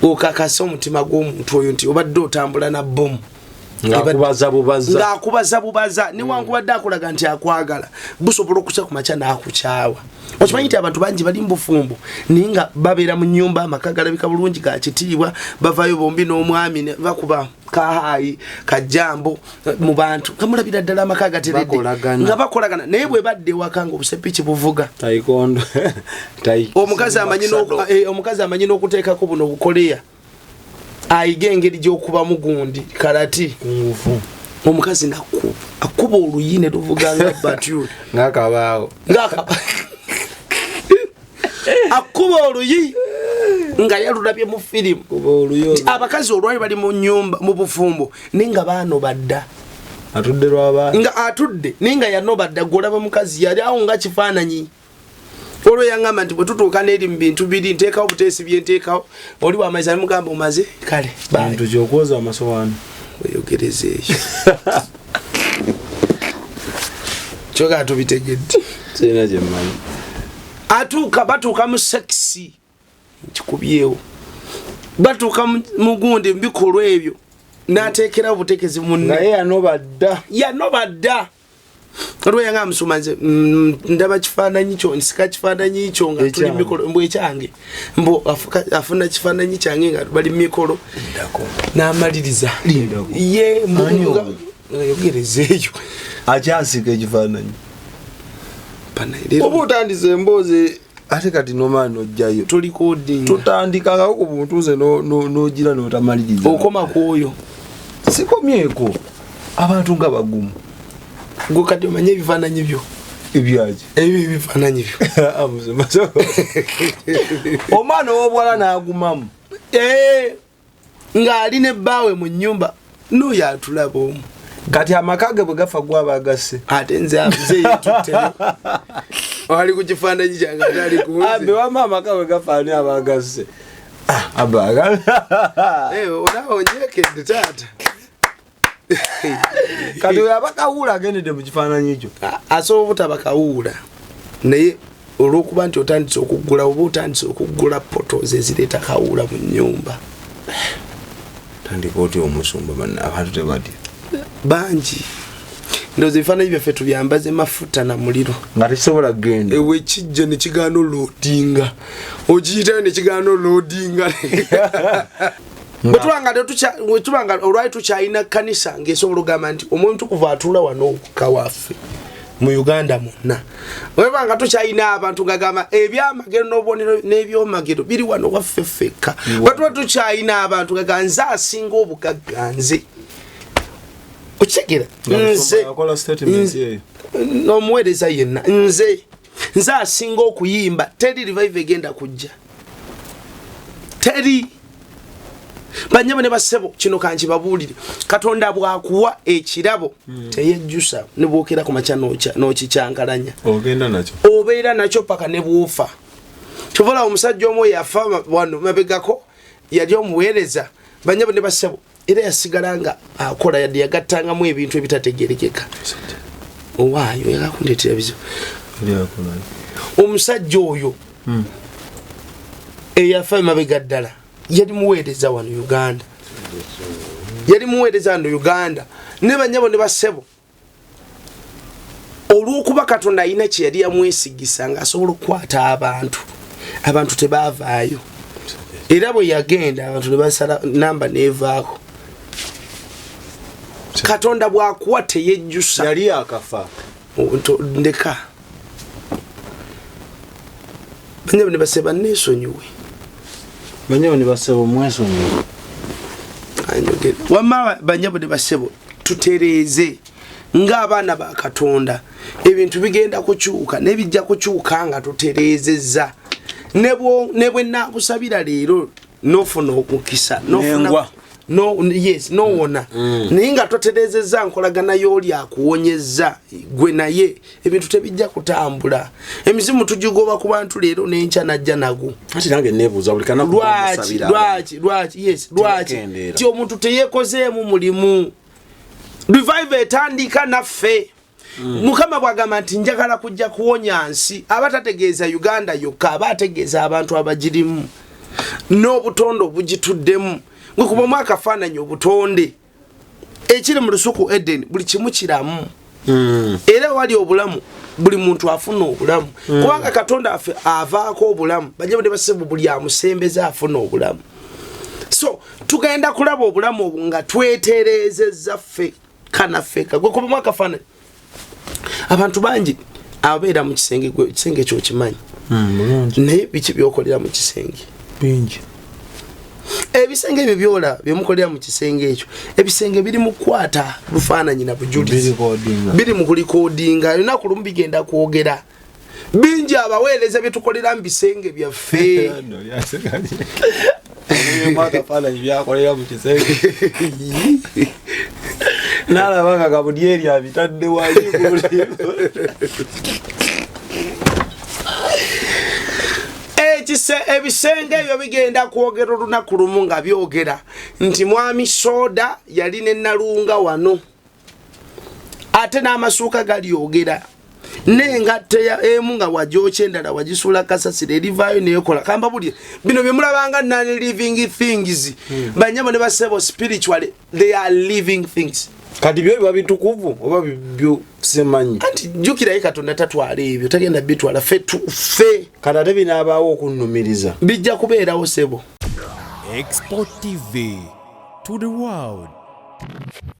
okakasa omutima gw'omuntu oyo nti obadde otambula na bomu ng'akubaza bubaza newankubadde akulaga nti akwagala busobola okukya ku makya n'akukyawa. Okimanyi nti abantu bangi bali mu bufumbo naye nga babeera mu nnyumba amaka galabika bulungi ga kitiibwa bavayo bombi n'omwami bakuba kahayi kajambo mu bantu kamulabira ddala amaka gateredde nga bakolagana naye bwe badde ewaka nga obusepiki buvuga omukazi amanyi n'okuteekako buno bukoleya ayiga engeri gy'okuba mugundi karati omukazi akuba oluyine luvuga nga batyu ng'akabaawo akuba oluyi nga yalulabye mu firimu abakazi olwali bali mu nnyumba mu bufumbo ninga baanoba dda atudde lw'abaana nga atudde ninga yanoba dda gwolaba mukazi yali awo nga kifaananyi olwo yangamba nti bwe tutuuka n'eri mu bintu biri nteekawo buteesi byenteekawo oli wamaiza nemugamba omaze kale bintu kyokwoza amasowaani weyogereza ekyo kyogaa tubitegedde sirina gyemmanyi batuuka mu sekisi nkikubyewo batuuka mu gundi mu bikolwa ebyo n'ateekerawo buteekezi munne naye yanoba dda olwo yanga musoma nze ndaba kifaananyi kyo nsika kifaananyi kyo nga tuli mikolo mbwe kyange mbo afuna kifaananyi kyange nga bali mikolo n'amaliriza ye mbunga yogereza eyo akyasika ekifaananyi oba otandise emboozi ate kati nomaani ojjayo tutandikangako ku buntuuze n'ogira n'otamaliriza okoma kwoyo sikomyeko abantu nga bagumu gwe kati omanye ebifaananyi byo ebyaki ebyo ebifaananyi byo omwana ow'obuwala n'agumamu ng'ali n'ebbaawe mu nnyumba n'oyo atulaba omu kati amaka ge bwe gafa gwaba agasse ate nze yetutteo ali ku kifaananyi kyange ate ali kuabe wama amaka bwe gafaani aba agasse olawo onyekedde taata kati oyo abakawuula agendedde mu kifaananyi ekyo asobola obutabakawuula naye olw'okuba nti otandise okuggula oba otandise okuggula poto zezireeta kawuula mu nnyumba tandika otya omusumba abantu tebatya bangi ndowooza ebifaananyi byaffe tubyambaze mafuta na muliro nga tekisobola kugenda ewe kijja ne kigaana oloodinga okiyitayo ne kigaana oloodinga bwetubanga olwali tukyalina kanisa ng'esobola ogamba nti omuntu kuva atuula wano kawaffe mu Uganda monna webanga tukyalina abantu ngagamba ebyamagero n'obubonero n'ebyomagero biri wano waffe ffekka bwetuba tukyalina abantu ngagamba nze asinga obugagga nze okitegeera nze n'omuweereza yenna nze asinga okuyimba teri revive egenda kujja teri banyama ne basebo kino kankibabuulire Katonda bwakuwa ekirabo teyejjusa ne bwokera ku makya n'okikyankalanya ogenda nakyo obeera nakyo paka ne bw'ofa tuvola omusajja omu yafa wano mabegako yali omuweereza banyama ne basebo era yasigala nga akola yadde yagattangamu ebintu ebitategerekeka owaayo yagakundeetera bizibu omusajja oyo eyafa mabega ddala yali muweereza wano Uganda ne banyabo ne basebo olw'okuba Katonda alina kye yali yamwesigisa nga asobola okukwata abantu tebaavaayo era bwe yagenda abantu ne basala namba neevaako Katonda bwakuwa teyejjusa yali akafa ndeka banyabo ne baseba neesonyiwe banyabo ne basebo mwesonyiwe wama banyabo ne basebo tutereeze ng'abaana ba Katonda ebintu bigenda kukyuka nebijja kukyuka nga tutereezezza ne bwe naakusabira leero n'ofuna omukisa n'owona naye nga totereezezza nkolagana y'oli akuwonyezza gwe naye ebintu tebijja kutambula emizimu tugigoba ku bantu leero n'enkya najja nago ati nange neebuuza buli kana lwaki ti omuntu teyeekozeemu mulimu revive etandika naffe Mukama bwagamba nti njagala kujja kuwonya nsi abatategeeza Uganda yokka abategeeza abantu abagirimu n'obutonde obugituddemu gwe kuba mwaka faananyi obutonde ekiri mu lusuku Eden buli kimu kiramu era wali obulamu buli muntu afuna obulamu kubanga Katonda affe avaako obulamu bajja bade basebu buli amusembeza afuna obulamu so tugenda kulaba obulamu obu nga twetereezezza ffe kanafeka gwe kuba mwaka faananyi abantu bangi abeera mu kisenge gwe kisenge kyo kimanyi naye biki byokolera mu kisenge bingi ebisenge ebyo byola byemukolera mu kisenge ekyo ebisenge biri mu kwata lufaananyi na bujulizi biri mu kulikodinga lunaku lumu bigenda kwogera bingi abaweereza byetukolera mu bisenge byaffe nalabanga Gabudyeri abitadde wali ebisenge ebyo bigenda kwogera olunaku lumu nga byogera nti mwami Soda yali ne Nalunga wano ate n'amasuuka galyogera n'engatte emu nga wajooka endala wagisuula kasasiro erivaayo neyokola kamba buli bino bye mulabanga non-living things banyama ne basebo spiritually they are living things kati byo biba bitukuvu oba byo semanyi anti jukirayo Katonda tatwala ebyo tagenda bitwala ffe kati ate binaabaawo okunnumiriza bijja kubeerawo sebo Export TV to the world.